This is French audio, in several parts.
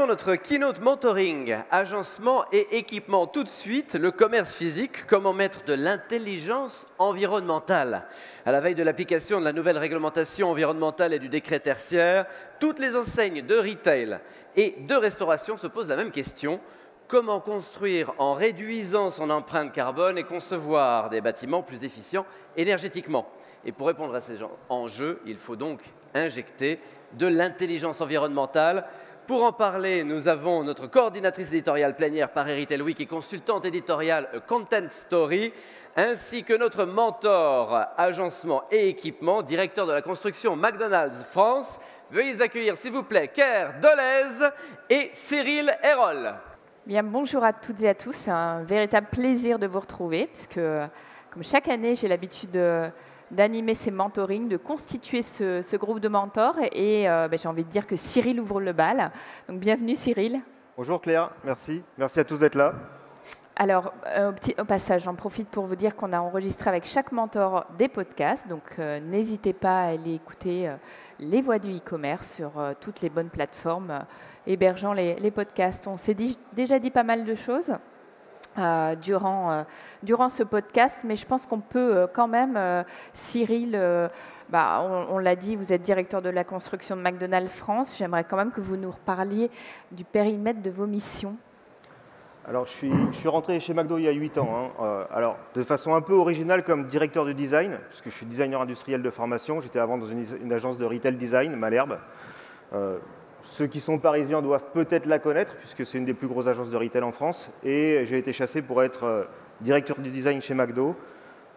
Attaquons notre keynote mentoring, agencement et équipement. Tout de suite, le commerce physique, comment mettre de l'intelligence environnementale. À la veille de l'application de la nouvelle réglementation environnementale et du décret tertiaire, toutes les enseignes de retail et de restauration se posent la même question. Comment construire en réduisant son empreinte carbone et concevoir des bâtiments plus efficients énergétiquement? Et pour répondre à ces enjeux, il faut donc injecter de l'intelligence environnementale. Pour en parler, nous avons notre coordinatrice éditoriale plénière par Retail Week et consultante éditoriale Content Story, ainsi que notre mentor agencement et équipement, directeur de la construction McDonald's France. Veuillez accueillir, s'il vous plaît, Claire Dolez et Cyril Hérol. Bien, bonjour à toutes et à tous. C'est un véritable plaisir de vous retrouver, puisque, comme chaque année, j'ai l'habitude d'animer ces mentorings, de constituer ce groupe de mentors. Et j'ai envie de dire que Cyril ouvre le bal. Donc, bienvenue, Cyril. Bonjour Claire, merci. Merci à tous d'être là. Alors, au passage, j'en profite pour vous dire qu'on a enregistré avec chaque mentor des podcasts. Donc, n'hésitez pas à aller écouter les voix du e-commerce sur toutes les bonnes plateformes hébergeant les podcasts. On s'est déjà dit pas mal de choses durant ce podcast, mais je pense qu'on peut quand même, Cyril, on l'a dit, vous êtes directeur de la construction de McDonald's France. J'aimerais quand même que vous nous reparliez du périmètre de vos missions. Alors, je suis rentré chez McDo il y a 8 ans. Alors, de façon un peu originale comme directeur du design, puisque je suis designer industriel de formation. J'étais avant dans une agence de retail design, Malherbe. Ceux qui sont parisiens doivent peut-être la connaître, puisque c'est une des plus grosses agences de retail en France. Et j'ai été chassé pour être directeur du design chez McDo,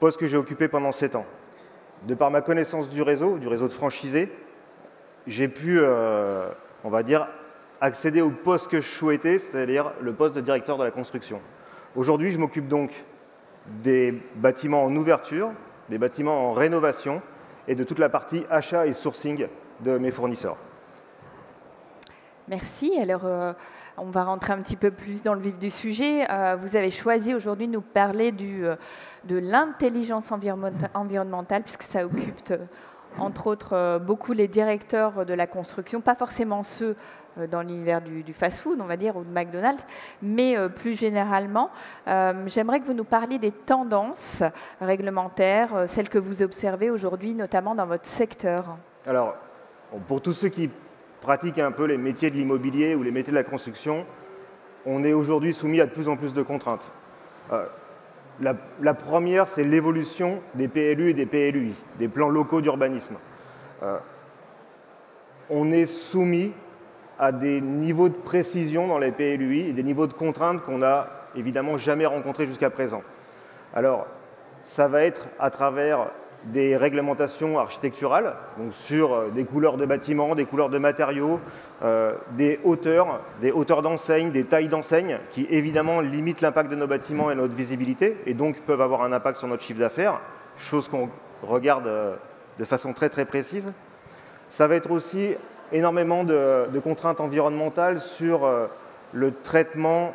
poste que j'ai occupé pendant 7 ans. De par ma connaissance du réseau de franchisés, j'ai pu, on va dire, accéder au poste que je souhaitais, c'est-à-dire le poste de directeur de la construction. Aujourd'hui, je m'occupe donc des bâtiments en ouverture, des bâtiments en rénovation et de toute la partie achat et sourcing de mes fournisseurs. Merci. Alors, on va rentrer un petit peu plus dans le vif du sujet. Vous avez choisi aujourd'hui de nous parler de l'intelligence environnementale, puisque ça occupe, entre autres, beaucoup les directeurs de la construction, pas forcément ceux dans l'univers du fast-food, on va dire, ou de McDonald's, mais plus généralement. J'aimerais que vous nous parliez des tendances réglementaires, celles que vous observez aujourd'hui, notamment dans votre secteur. Alors, pour tous ceux qui pratiquent un peu les métiers de l'immobilier ou les métiers de la construction, on est aujourd'hui soumis à de plus en plus de contraintes. La première, c'est l'évolution des PLU et des PLUI, des plans locaux d'urbanisme. On est soumis à des niveaux de précision dans les PLUI et des niveaux de contraintes qu'on n'a évidemment jamais rencontrés jusqu'à présent. Alors, ça va être à travers des réglementations architecturales, donc sur des couleurs de bâtiments, des couleurs de matériaux, des hauteurs d'enseignes, des tailles d'enseignes, qui évidemment limitent l'impact de nos bâtiments et notre visibilité, et donc peuvent avoir un impact sur notre chiffre d'affaires, chose qu'on regarde de façon très très précise. Ça va être aussi énormément de contraintes environnementales sur le traitement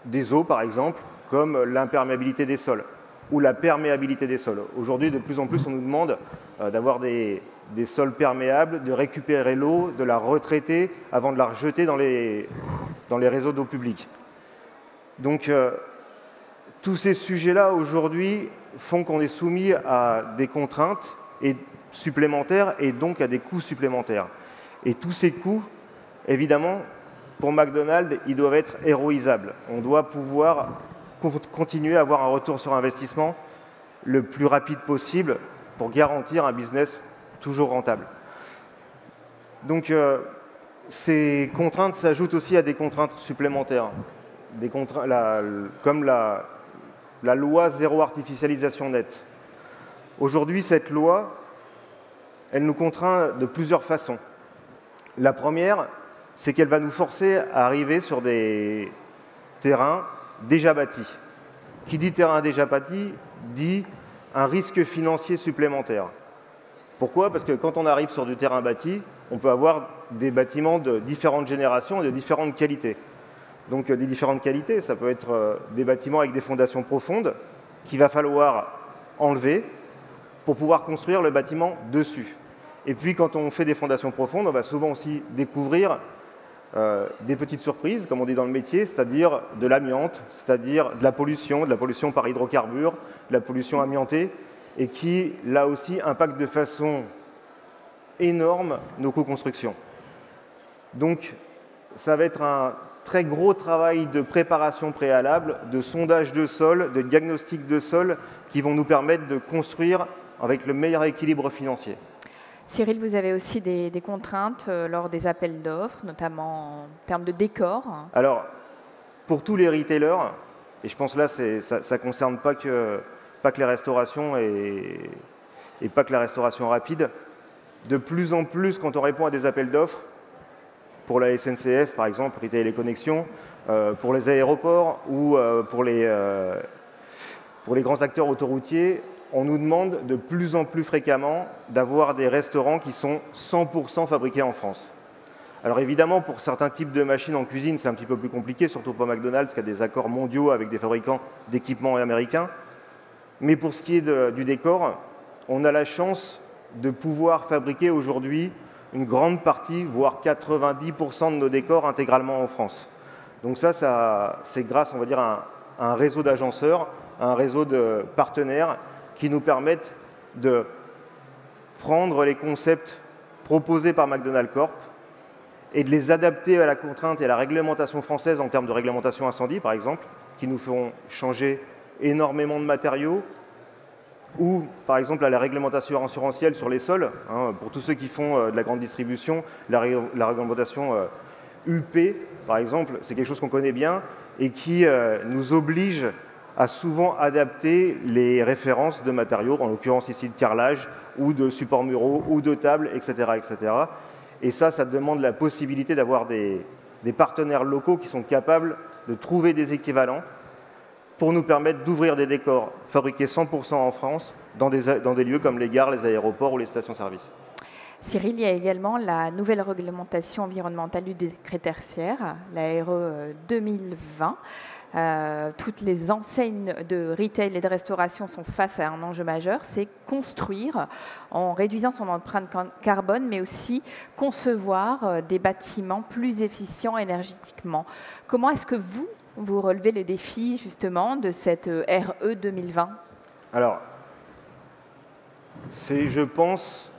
des eaux, par exemple, comme l'imperméabilité des sols ou la perméabilité des sols. Aujourd'hui, de plus en plus, on nous demande d'avoir des sols perméables, de récupérer l'eau, de la retraiter avant de la rejeter dans les réseaux d'eau publique. Donc, tous ces sujets-là, aujourd'hui, font qu'on est soumis à des contraintes supplémentaires et donc à des coûts supplémentaires. Et tous ces coûts, évidemment, pour McDonald's, ils doivent être héroïsables. On doit pouvoir continuer à avoir un retour sur investissement le plus rapide possible pour garantir un business toujours rentable. Donc, ces contraintes s'ajoutent aussi à des contraintes supplémentaires, comme la loi zéro artificialisation nette. Aujourd'hui, cette loi, elle nous contraint de plusieurs façons. La première, c'est qu'elle va nous forcer à arriver sur des terrains déjà bâtis. Qui dit terrain déjà bâti dit un risque financier supplémentaire. Pourquoi? Parce que quand on arrive sur du terrain bâti, on peut avoir des bâtiments de différentes générations et de différentes qualités. Donc des différentes qualités, ça peut être des bâtiments avec des fondations profondes qu'il va falloir enlever pour pouvoir construire le bâtiment dessus. Et puis quand on fait des fondations profondes, on va souvent aussi découvrir des petites surprises, comme on dit dans le métier, c'est-à-dire de l'amiante, c'est-à-dire de la pollution par hydrocarbures, de la pollution amiantée, et qui, là aussi, impacte de façon énorme nos co-constructions. Donc, ça va être un très gros travail de préparation préalable, de sondage de sol, de diagnostic de sol, qui vont nous permettre de construire avec le meilleur équilibre financier. Cyril, vous avez aussi des contraintes lors des appels d'offres, notamment en termes de décor. Alors, pour tous les retailers, et je pense là, ça ne concerne pas que les restaurations et pas que la restauration rapide, de plus en plus, quand on répond à des appels d'offres, pour la SNCF, par exemple, Retail et Connexions, pour les aéroports ou pour les grands acteurs autoroutiers, on nous demande de plus en plus fréquemment d'avoir des restaurants qui sont 100% fabriqués en France. Alors évidemment, pour certains types de machines en cuisine, c'est un petit peu plus compliqué, surtout pour McDonald's, qui a des accords mondiaux avec des fabricants d'équipements américains. Mais pour ce qui est du décor, on a la chance de pouvoir fabriquer aujourd'hui une grande partie, voire 90% de nos décors intégralement en France. Donc ça c'est grâce, on va dire, à un réseau d'agenceurs, à un réseau de partenaires qui nous permettent de prendre les concepts proposés par McDonald's Corp et de les adapter à la contrainte et à la réglementation française en termes de réglementation incendie, par exemple, qui nous feront changer énormément de matériaux, ou par exemple à la réglementation assurantielle sur les sols, pour tous ceux qui font de la grande distribution, la réglementation UP, par exemple, c'est quelque chose qu'on connaît bien et qui nous oblige à souvent adapter les références de matériaux, en l'occurrence ici de carrelage, ou de supports muraux, ou de tables, etc. etc. Et ça demande la possibilité d'avoir des partenaires locaux qui sont capables de trouver des équivalents pour nous permettre d'ouvrir des décors fabriqués 100% en France dans des lieux comme les gares, les aéroports ou les stations-service. Cyril, il y a également la nouvelle réglementation environnementale du décret tertiaire, la RE 2020. Toutes les enseignes de retail et de restauration sont face à un enjeu majeur, c'est construire en réduisant son empreinte carbone, mais aussi concevoir des bâtiments plus efficients énergétiquement. Comment est-ce que vous relevez le défi justement de cette RE 2020 ? Alors, c'est, je pense,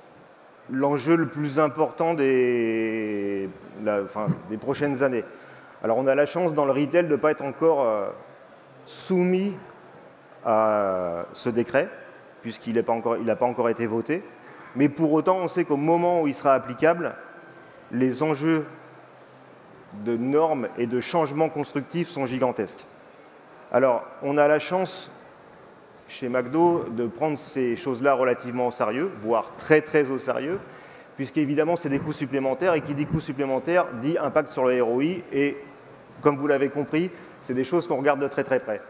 l'enjeu le plus important des prochaines années. Alors on a la chance dans le retail de ne pas être encore soumis à ce décret, puisqu'il n'a pas encore été voté. Mais pour autant, on sait qu'au moment où il sera applicable, les enjeux de normes et de changements constructifs sont gigantesques. Alors on a la chance chez McDo de prendre ces choses-là relativement au sérieux, voire très très au sérieux, puisqu'évidemment c'est des coûts supplémentaires, et qui dit coûts supplémentaires dit impact sur le ROI, et comme vous l'avez compris, c'est des choses qu'on regarde de très très près.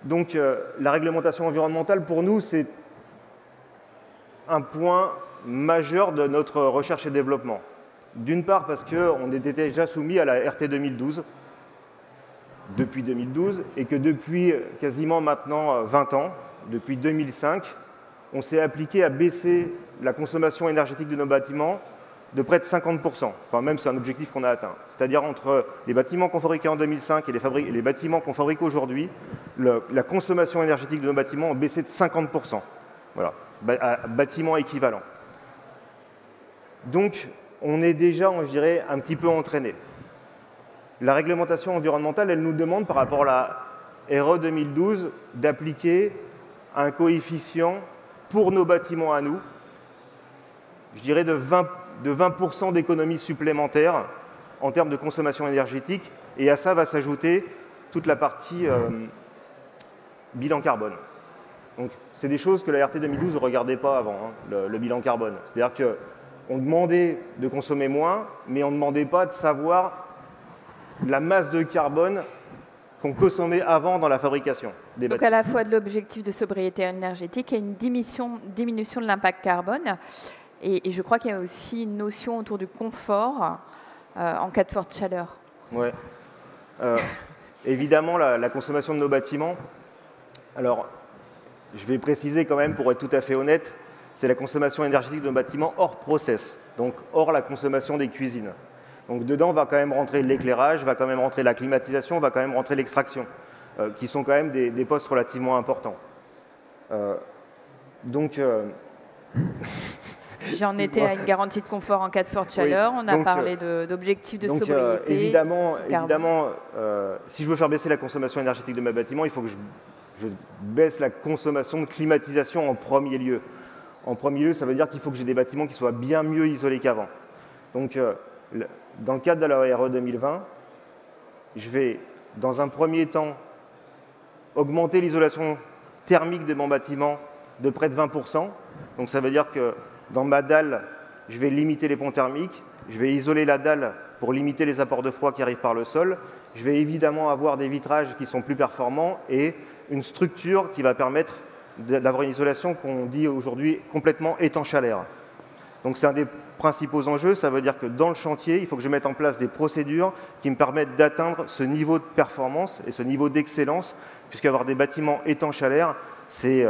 Donc la réglementation environnementale, pour nous, c'est un point majeur de notre recherche et développement. D'une part parce qu'on était déjà soumis à la RT 2012, depuis 2012, et que depuis quasiment maintenant 20 ans, depuis 2005, on s'est appliqué à baisser la consommation énergétique de nos bâtiments de près de 50%. Enfin, même c'est un objectif qu'on a atteint. C'est-à-dire entre les bâtiments qu'on fabriquait en 2005 et les bâtiments qu'on fabrique aujourd'hui, la consommation énergétique de nos bâtiments a baissé de 50%. Voilà, bâtiment équivalent. Donc, on est déjà, je dirais, un petit peu entraîné. La réglementation environnementale, elle nous demande, par rapport à la RE 2012, d'appliquer un coefficient pour nos bâtiments à nous, je dirais de 20% d'économies supplémentaires en termes de consommation énergétique, et à ça va s'ajouter toute la partie bilan carbone. Donc, c'est des choses que la RT 2012 ne regardait pas avant, le bilan carbone. C'est-à-dire qu'on demandait de consommer moins, mais on ne demandait pas de savoir la masse de carbone qu'on consommait avant dans la fabrication des bâtiments. Donc à la fois de l'objectif de sobriété énergétique et une diminution de l'impact carbone. Et je crois qu'il y a aussi une notion autour du confort en cas de forte chaleur. Oui. Évidemment, la consommation de nos bâtiments, alors je vais préciser quand même pour être tout à fait honnête, c'est la consommation énergétique de nos bâtiments hors process, donc hors la consommation des cuisines. Donc dedans va quand même rentrer l'éclairage, va quand même rentrer la climatisation, va quand même rentrer l'extraction, qui sont quand même des postes relativement importants. J'en étais à une garantie de confort en cas de forte chaleur. On a parlé d'objectifs de sobriété. Évidemment, si je veux faire baisser la consommation énergétique de mes bâtiments, il faut que je baisse la consommation de climatisation en premier lieu. En premier lieu, ça veut dire qu'il faut que j'ai des bâtiments qui soient bien mieux isolés qu'avant. Donc, dans le cadre de la RE 2020, je vais, dans un premier temps, augmenter l'isolation thermique de mon bâtiment de près de 20%. Donc, ça veut dire que dans ma dalle, je vais limiter les ponts thermiques, je vais isoler la dalle pour limiter les apports de froid qui arrivent par le sol. Je vais évidemment avoir des vitrages qui sont plus performants et une structure qui va permettre d'avoir une isolation qu'on dit aujourd'hui complètement étanche à l'air. Donc c'est un des principaux enjeux, ça veut dire que dans le chantier, il faut que je mette en place des procédures qui me permettent d'atteindre ce niveau de performance et ce niveau d'excellence, puisqu'avoir des bâtiments étanches à l'air, c'est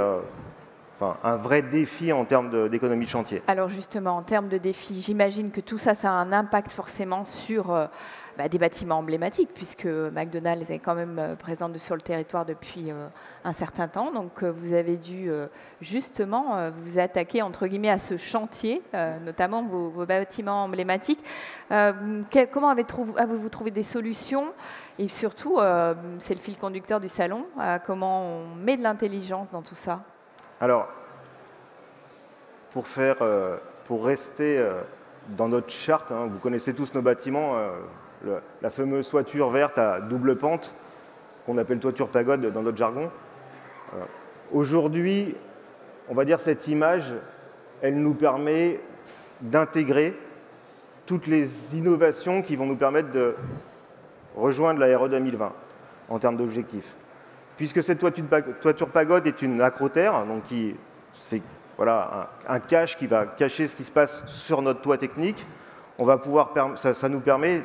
un vrai défi en termes d'économie de chantier. Alors justement, en termes de défi, j'imagine que tout ça, ça a un impact forcément sur des bâtiments emblématiques, puisque McDonald's est quand même présent sur le territoire depuis un certain temps. Donc vous avez dû justement vous attaquer entre guillemets à ce chantier, notamment vos bâtiments emblématiques. Comment avez-vous trouvé des solutions? Et surtout, c'est le fil conducteur du salon, comment on met de l'intelligence dans tout ça? Alors, pour rester dans notre charte, vous connaissez tous nos bâtiments, la fameuse toiture verte à double pente, qu'on appelle toiture pagode dans notre jargon. Aujourd'hui, on va dire cette image, elle nous permet d'intégrer toutes les innovations qui vont nous permettre de rejoindre la RE 2020 en termes d'objectifs. Puisque cette toiture pagode est une acrotère, donc c'est un cache qui va cacher ce qui se passe sur notre toit technique, ça nous permet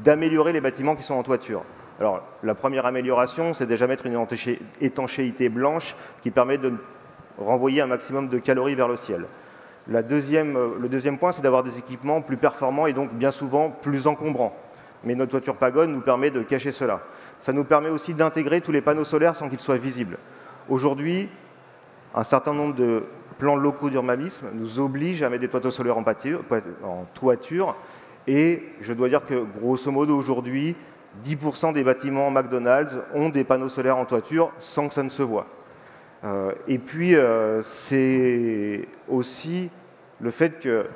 d'améliorer les bâtiments qui sont en toiture. Alors, la première amélioration, c'est déjà mettre une étanchéité blanche qui permet de renvoyer un maximum de calories vers le ciel. Le deuxième point, c'est d'avoir des équipements plus performants et donc bien souvent plus encombrants. Mais notre toiture pagode nous permet de cacher cela. Ça nous permet aussi d'intégrer tous les panneaux solaires sans qu'ils soient visibles. Aujourd'hui, un certain nombre de plans locaux d'urbanisme nous obligent à mettre des toitures solaires en toiture. Et je dois dire que, grosso modo, aujourd'hui, 10% des bâtiments McDonald's ont des panneaux solaires en toiture sans que ça ne se voie. Et puis, c'est aussi le fait que,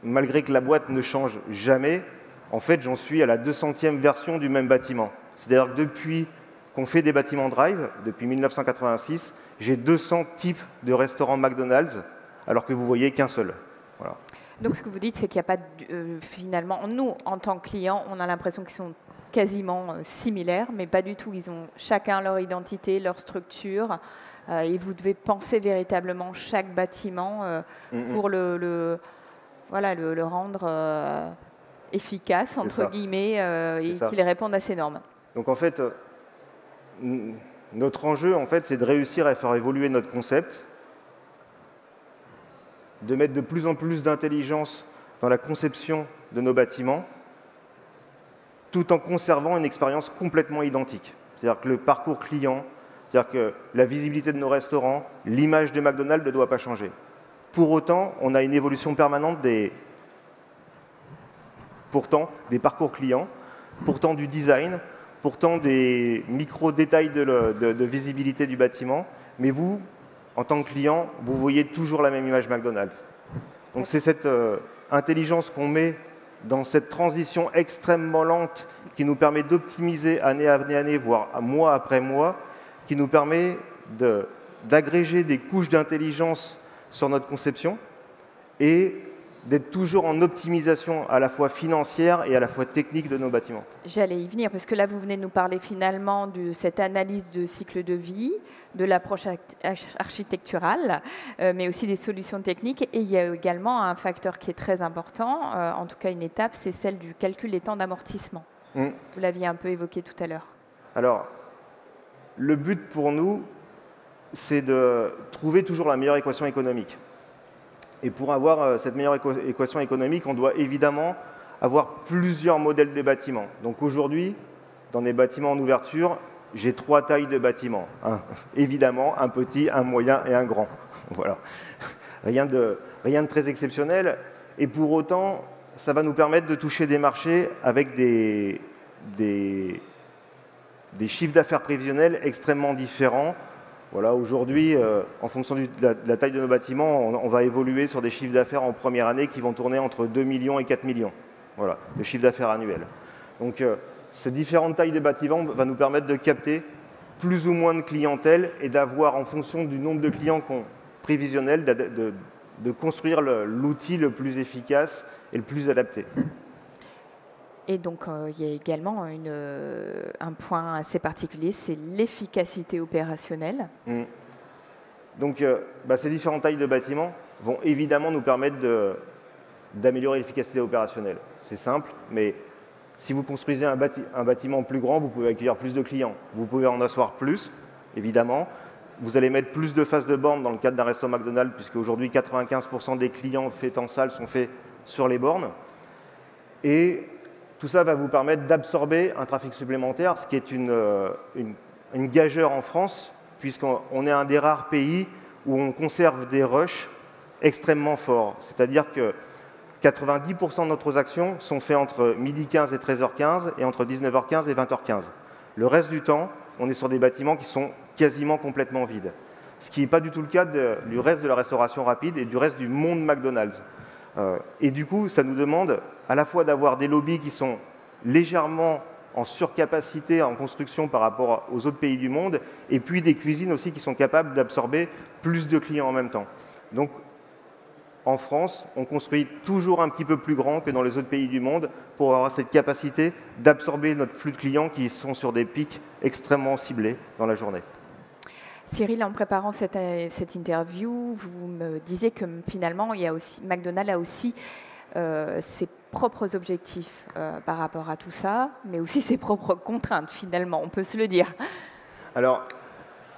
malgré que la boîte ne change jamais, en fait, j'en suis à la 200e version du même bâtiment. C'est-à-dire que depuis qu'on fait des bâtiments Drive, depuis 1986, j'ai 200 types de restaurants McDonald's, alors que vous voyez qu'un seul. Voilà. Donc ce que vous dites, c'est qu'il n'y a pas, finalement, nous, en tant que clients, on a l'impression qu'ils sont quasiment similaires, mais pas du tout. Ils ont chacun leur identité, leur structure, et vous devez penser véritablement chaque bâtiment pour le rendre efficace, entre guillemets, et qu'il réponde à ces normes. Donc en fait, notre enjeu, c'est de réussir à faire évoluer notre concept, de mettre de plus en plus d'intelligence dans la conception de nos bâtiments, tout en conservant une expérience complètement identique. C'est-à-dire que le parcours client, c'est-à-dire que la visibilité de nos restaurants, l'image de McDonald's ne doit pas changer. Pour autant, on a une évolution permanente des parcours clients, pourtant du design, pourtant des micro-détails de visibilité du bâtiment, mais vous, en tant que client, vous voyez toujours la même image McDonald's. Donc c'est cette intelligence qu'on met dans cette transition extrêmement lente qui nous permet d'optimiser année après année, voire mois après mois, qui nous permet d'agréger des couches d'intelligence sur notre conception et d'être toujours en optimisation à la fois financière et à la fois technique de nos bâtiments. J'allais y venir, parce que là, vous venez de nous parler finalement de cette analyse de cycle de vie, de l'approche architecturale, mais aussi des solutions techniques. Et il y a également un facteur qui est très important, en tout cas une étape, c'est celle du calcul des temps d'amortissement. Vous l'aviez un peu évoqué tout à l'heure. Alors, le but pour nous, c'est de trouver toujours la meilleure équation économique. Et pour avoir cette meilleure équation économique, on doit évidemment avoir plusieurs modèles de bâtiments. Donc aujourd'hui, dans les bâtiments en ouverture, j'ai 3 tailles de bâtiments. Évidemment, un petit, un moyen et un grand. Voilà. Rien de très exceptionnel. Et pour autant, ça va nous permettre de toucher des marchés avec des chiffres d'affaires prévisionnels extrêmement différents. Voilà, aujourd'hui, en fonction de la taille de nos bâtiments, on va évoluer sur des chiffres d'affaires en première année qui vont tourner entre 2 millions et 4 millions. Voilà, de chiffre d'affaires annuel. Donc, ces différentes tailles de bâtiments vont nous permettre de capter plus ou moins de clientèle et d'avoir, en fonction du nombre de clients prévisionnels, de construire l'outil le plus efficace et le plus adapté. Et donc, il y a également un point assez particulier, c'est l'efficacité opérationnelle. Donc, ces différentes tailles de bâtiments vont évidemment nous permettre d'améliorer l'efficacité opérationnelle. C'est simple, mais si vous construisez un bâtiment plus grand, vous pouvez accueillir plus de clients. Vous pouvez en asseoir plus, évidemment. Vous allez mettre plus de phases de bornes dans le cadre d'un resto McDonald's, puisque aujourd'hui, 95% des clients faits en salle sont faits sur les bornes. Et tout ça va vous permettre d'absorber un trafic supplémentaire, ce qui est une gageure en France, puisqu'on est un des rares pays où on conserve des rushs extrêmement forts. C'est-à-dire que 90% de notre actions sont faites entre 12h15 et 13h15 et entre 19h15 et 20h15. Le reste du temps, on est sur des bâtiments qui sont quasiment complètement vides. Ce qui n'est pas du tout le cas du reste de la restauration rapide et du reste du monde McDonald's. Et du coup, ça nous demande à la fois d'avoir des lobbies qui sont légèrement en surcapacité en construction par rapport aux autres pays du monde, et puis des cuisines aussi qui sont capables d'absorber plus de clients en même temps. Donc, en France, on construit toujours un petit peu plus grand que dans les autres pays du monde pour avoir cette capacité d'absorber notre flux de clients qui sont sur des pics extrêmement ciblés dans la journée. Cyril, en préparant cette interview, vous me disiez que finalement, McDonald's a aussi ses propres objectifs par rapport à tout ça, mais aussi ses propres contraintes, finalement, on peut se le dire. Alors,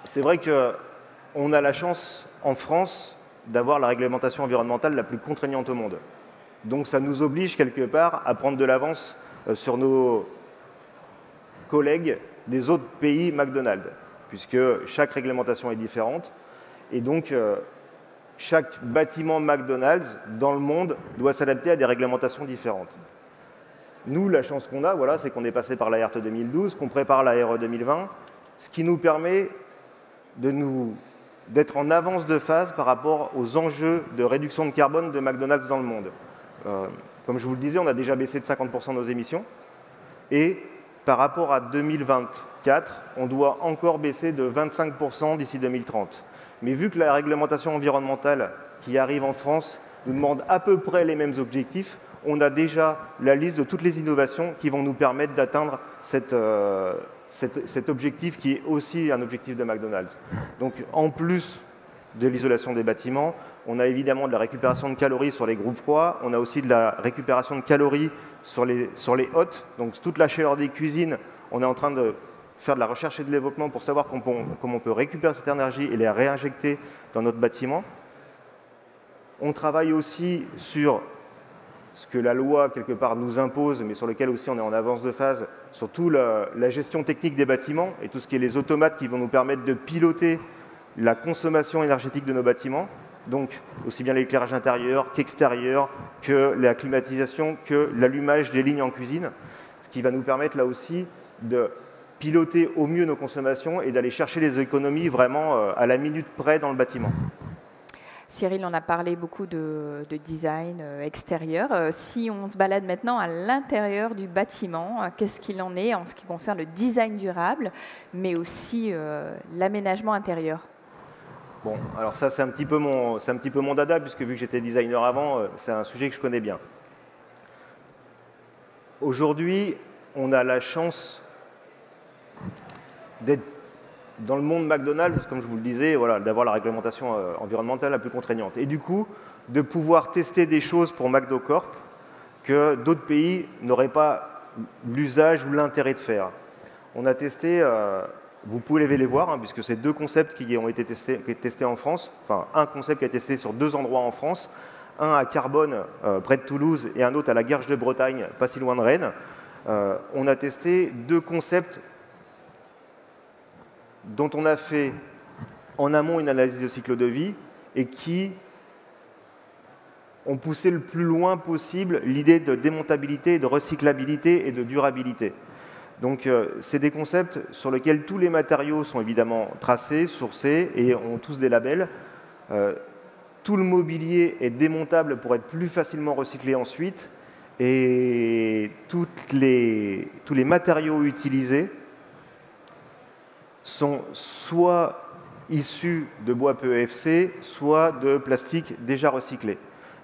c'est vrai qu'on a la chance, en France, d'avoir la réglementation environnementale la plus contraignante au monde. Donc, ça nous oblige, quelque part, à prendre de l'avance sur nos collègues des autres pays McDonald's, puisque chaque réglementation est différente. Et donc, chaque bâtiment McDonald's dans le monde doit s'adapter à des réglementations différentes. Nous, la chance qu'on a, voilà, c'est qu'on est passé par la RTE 2012, qu'on prépare la RE 2020, ce qui nous permet d'être en avance de phase par rapport aux enjeux de réduction de carbone de McDonald's dans le monde. Comme je vous le disais, on a déjà baissé de 50% nos émissions. Et par rapport à 2024, on doit encore baisser de 25% d'ici 2030. Mais vu que la réglementation environnementale qui arrive en France nous demande à peu près les mêmes objectifs, on a déjà la liste de toutes les innovations qui vont nous permettre d'atteindre cet objectif qui est aussi un objectif de McDonald's. Donc, en plus de l'isolation des bâtiments, on a évidemment de la récupération de calories sur les groupes froids, on a aussi de la récupération de calories sur les hôtes, donc toute la chaleur des cuisines, on est en train de faire de la recherche et de développement pour savoir comment on peut récupérer cette énergie et la réinjecter dans notre bâtiment. On travaille aussi sur ce que la loi, quelque part, nous impose, mais sur lequel aussi on est en avance de phase, surtout la gestion technique des bâtiments et tout ce qui est les automates qui vont nous permettre de piloter la consommation énergétique de nos bâtiments, donc aussi bien l'éclairage intérieur qu'extérieur, que la climatisation, que l'allumage des lignes en cuisine, ce qui va nous permettre là aussi de piloter au mieux nos consommations et d'aller chercher les économies vraiment à la minute près dans le bâtiment. Cyril, on a parlé beaucoup de design extérieur. Si on se balade maintenant à l'intérieur du bâtiment, qu'est-ce qu'il en est en ce qui concerne le design durable, mais aussi l'aménagement intérieur? Bon, alors ça, c'est un petit peu mon dada, puisque vu que j'étais designer avant, c'est un sujet que je connais bien. Aujourd'hui, on a la chance d'être dans le monde McDonald's, comme je vous le disais, voilà, d'avoir la réglementation environnementale la plus contraignante. Et du coup, de pouvoir tester des choses pour McDocorp que d'autres pays n'auraient pas l'usage ou l'intérêt de faire. On a testé vous pouvez les voir, hein, puisque c'est 2 concepts qui ont été testés en France, enfin un concept qui a été testé sur 2 endroits en France, un à Carbone, près de Toulouse, et un autre à la Guerche de Bretagne, pas si loin de Rennes. On a testé 2 concepts dont on a fait en amont une analyse de cycle de vie et qui ont poussé le plus loin possible l'idée de démontabilité, de recyclabilité et de durabilité. Donc c'est des concepts sur lesquels tous les matériaux sont évidemment tracés, sourcés et ont tous des labels. Tout le mobilier est démontable pour être plus facilement recyclé ensuite et tous les matériaux utilisés sont soit issus de bois PEFC, soit de plastique déjà recyclé.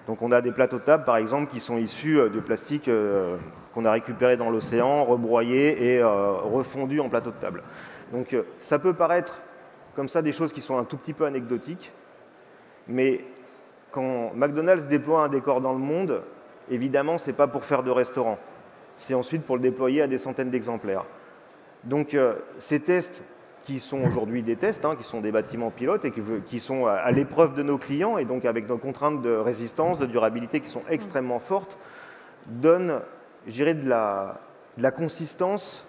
Donc on a des plateaux de table, par exemple, qui sont issus de plastique qu'on a récupéré dans l'océan, rebroyé et refondu en plateau de table. Donc ça peut paraître comme ça des choses qui sont un tout petit peu anecdotiques, mais quand McDonald's déploie un décor dans le monde, évidemment, ce n'est pas pour faire de restaurant. C'est ensuite pour le déployer à des centaines d'exemplaires. Donc ces tests qui sont aujourd'hui des tests, hein, qui sont des bâtiments pilotes et qui sont à l'épreuve de nos clients et donc avec nos contraintes de résistance, de durabilité qui sont extrêmement fortes, donnent, je dirais, de la consistance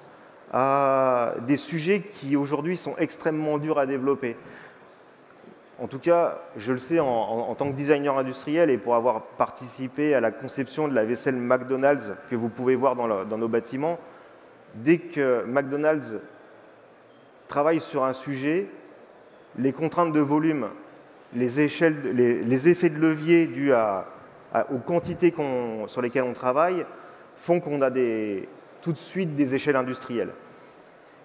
à des sujets qui aujourd'hui sont extrêmement durs à développer. En tout cas, je le sais en tant que designer industriel et pour avoir participé à la conception de la vaisselle McDonald's que vous pouvez voir dans nos bâtiments, dès que McDonald's travaille sur un sujet, les contraintes de volume, les effets de levier dus aux quantités sur lesquelles on travaille font qu'on a tout de suite des échelles industrielles.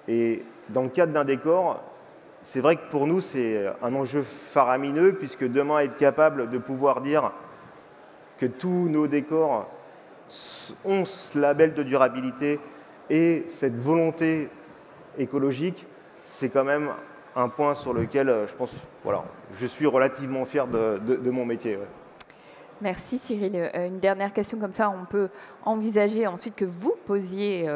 Et dans le cadre d'un décor, c'est vrai que pour nous, c'est un enjeu faramineux, puisque demain, être capable de pouvoir dire que tous nos décors ont ce label de durabilité et cette volonté écologique, c'est quand même un point sur lequel je pense, voilà, je suis relativement fier de mon métier. Ouais. Merci Cyril. Une dernière question, comme ça on peut envisager ensuite que vous posiez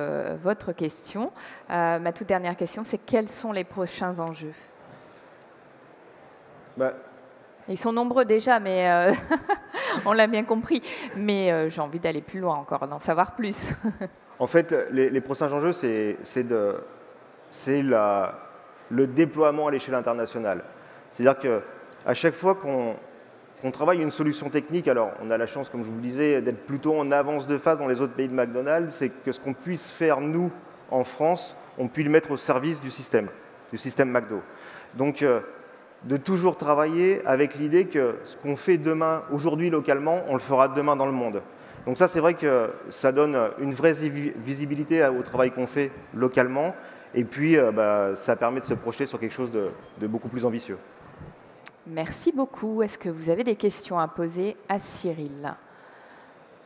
votre question. Ma toute dernière question, c'est quels sont les prochains enjeux? Ils sont nombreux déjà, mais on l'a bien compris. Mais j'ai envie d'aller plus loin encore, d'en savoir plus. En fait, les prochains enjeux, c'est le déploiement à l'échelle internationale. C'est-à-dire qu'à chaque fois qu'on travaille une solution technique, alors on a la chance, comme je vous le disais, d'être plutôt en avance de phase dans les autres pays de McDonald's, c'est que ce qu'on puisse faire, nous, en France, on puisse le mettre au service du système McDo. Donc, de toujours travailler avec l'idée que ce qu'on fait demain, aujourd'hui localement, on le fera demain dans le monde. Donc ça, c'est vrai que ça donne une vraie visibilité au travail qu'on fait localement, et puis ça permet de se projeter sur quelque chose de beaucoup plus ambitieux. Merci beaucoup. Est-ce que vous avez des questions à poser à Cyril?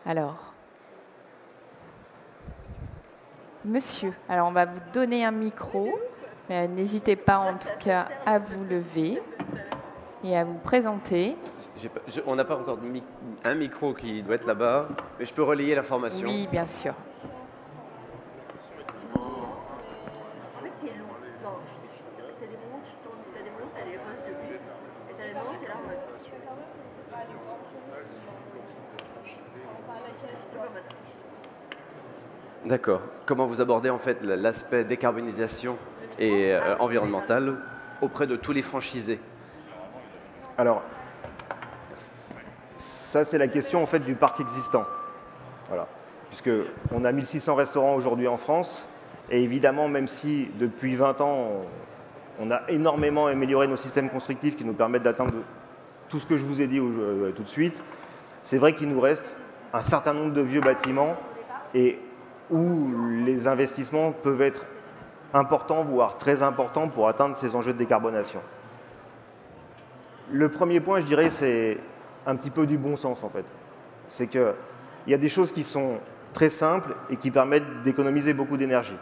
Alors, monsieur, alors on va vous donner un micro. N'hésitez pas en tout cas à vous lever et à vous présenter. On n'a pas encore un micro qui doit être là-bas, mais je peux relayer l'information. Oui, bien sûr. D'accord. Comment vous abordez en fait l'aspect décarbonisation et environnemental auprès de tous les franchisés? Alors, ça c'est la question en fait du parc existant. Voilà. Puisqu'on a 1600 restaurants aujourd'hui en France, et évidemment, même si depuis 20 ans, on a énormément amélioré nos systèmes constructifs qui nous permettent d'atteindre tout ce que je vous ai dit tout de suite, c'est vrai qu'il nous reste un certain nombre de vieux bâtiments et où les investissements peuvent être importants, voire très importants pour atteindre ces enjeux de décarbonation. Le premier point, je dirais, c'est un petit peu du bon sens, en fait. C'est qu'il y a des choses qui sont très simples et qui permettent d'économiser beaucoup d'énergie.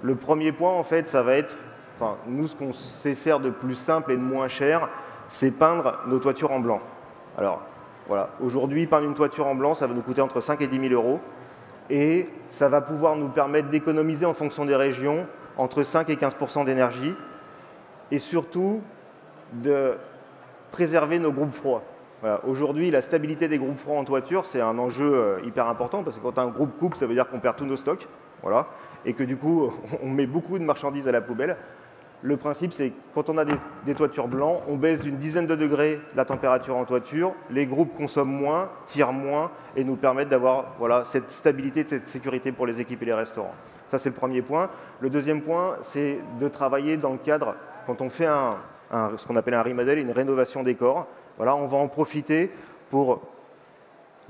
Le premier point, en fait, ça va être, enfin, nous, ce qu'on sait faire de plus simple et de moins cher, c'est peindre nos toitures en blanc. Alors, voilà, aujourd'hui, peindre une toiture en blanc, ça va nous coûter entre 5 et 10 000 euros. Et ça va pouvoir nous permettre d'économiser en fonction des régions entre 5 et 15% d'énergie, et surtout de préserver nos groupes froids. Voilà. Aujourd'hui, la stabilité des groupes froids en toiture, c'est un enjeu hyper important, parce que quand un groupe coupe, ça veut dire qu'on perd tous nos stocks, voilà, et que du coup, on met beaucoup de marchandises à la poubelle. Le principe, c'est que quand on a des toitures blancs, on baisse d'une dizaine de degrés la température en toiture, les groupes consomment moins, tirent moins, et nous permettent d'avoir voilà, cette stabilité, cette sécurité pour les équipes et les restaurants. Ça, c'est le premier point. Le deuxième point, c'est de travailler dans le cadre, quand on fait ce qu'on appelle un remodel, une rénovation des corps, voilà, on va en profiter pour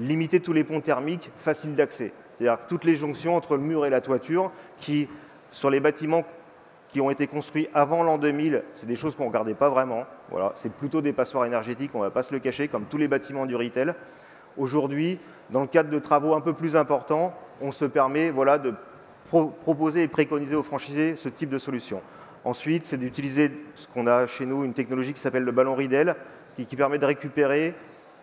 limiter tous les ponts thermiques faciles d'accès. C'est-à-dire toutes les jonctions entre le mur et la toiture qui, sur les bâtiments qui ont été construits avant l'an 2000, c'est des choses qu'on ne regardait pas vraiment. Voilà, c'est plutôt des passoires énergétiques, on ne va pas se le cacher, comme tous les bâtiments du retail. Aujourd'hui, dans le cadre de travaux un peu plus importants, on se permet voilà, de proposer et préconiser aux franchisés ce type de solution. Ensuite, c'est d'utiliser ce qu'on a chez nous, une technologie qui s'appelle le ballon Riedel, qui permet de récupérer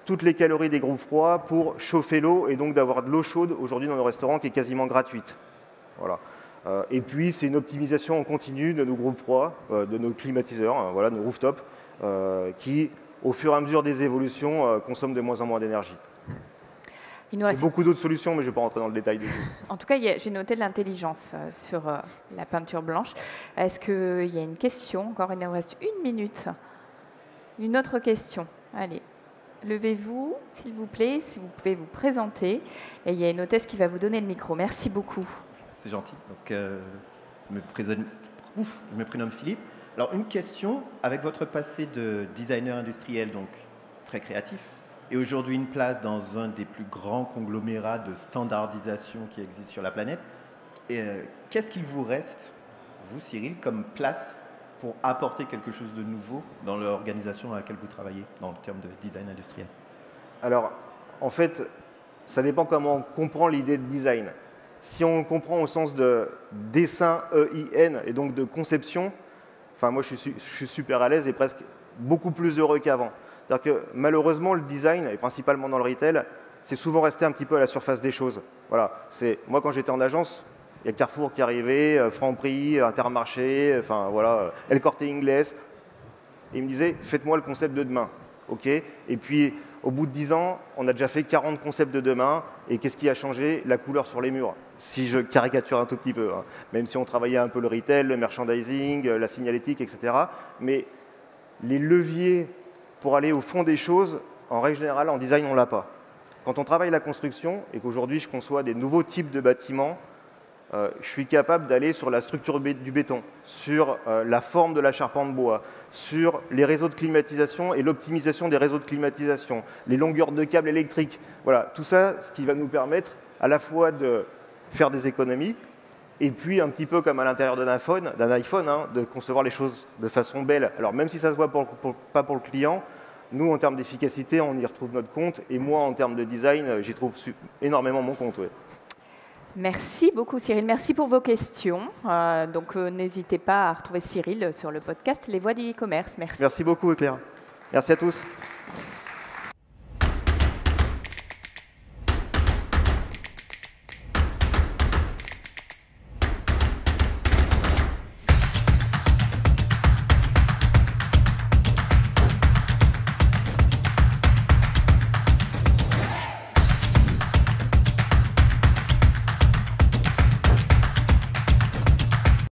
toutes les calories des groupes froids pour chauffer l'eau et donc d'avoir de l'eau chaude aujourd'hui dans nos restaurants qui est quasiment gratuite. Voilà. Et puis, c'est une optimisation en continu de nos groupes froids, de nos climatiseurs, voilà, nos rooftops, qui, au fur et à mesure des évolutions, consomment de moins en moins d'énergie. Il y a beaucoup d'autres solutions, mais je ne vais pas rentrer dans le détail. En tout cas, j'ai noté de l'intelligence sur la peinture blanche. Est-ce qu'il y a une question? Encore, il nous reste 1 minute. Une autre question. Allez, levez-vous, s'il vous plaît, si vous pouvez vous présenter. Et il y a une hôtesse qui va vous donner le micro. Merci beaucoup. C'est gentil. Donc, je me prénomme Philippe. Alors, une question. Avec votre passé de designer industriel, donc très créatif, et aujourd'hui une place dans un des plus grands conglomérats de standardisation qui existent sur la planète, qu'est-ce qu'il vous reste, vous, Cyril, comme place pour apporter quelque chose de nouveau dans l'organisation dans laquelle vous travaillez, dans le terme de design industriel? Alors, en fait, ça dépend comment on comprend l'idée de design. Si on comprend au sens de dessin EIN et donc de conception, enfin moi je suis super à l'aise et presque beaucoup plus heureux qu'avant. C'est-à-dire que malheureusement le design, et principalement dans le retail, c'est souvent resté un petit peu à la surface des choses. Voilà. Moi quand j'étais en agence, il y a Carrefour qui arrivait, Franprix, Intermarché, enfin voilà, El Corte Inglés. Et ils me disaient, faites-moi le concept de demain. Okay. Et puis au bout de 10 ans, on a déjà fait 40 concepts de demain. Et qu'est-ce qui a changé? La couleur sur les murs. Si je caricature un tout petit peu, hein. Même si on travaillait un peu le retail, le merchandising, la signalétique, etc. Mais les leviers pour aller au fond des choses, en règle générale, en design, on ne l'a pas. Quand on travaille la construction et qu'aujourd'hui je conçois des nouveaux types de bâtiments, je suis capable d'aller sur la structure du béton, sur la forme de la charpente bois, sur les réseaux de climatisation et l'optimisation des réseaux de climatisation, les longueurs de câbles électriques. Voilà, tout ça, ce qui va nous permettre à la fois de faire des économies et puis un petit peu comme à l'intérieur d'un iPhone, hein, de concevoir les choses de façon belle. Alors même si ça ne se voit pas pour le client, nous en termes d'efficacité, on y retrouve notre compte et moi en termes de design, j'y trouve énormément mon compte. Ouais. Merci beaucoup Cyril, merci pour vos questions. N'hésitez pas à retrouver Cyril sur le podcast Les Voix du e-commerce. Merci. Merci beaucoup Claire. Merci à tous.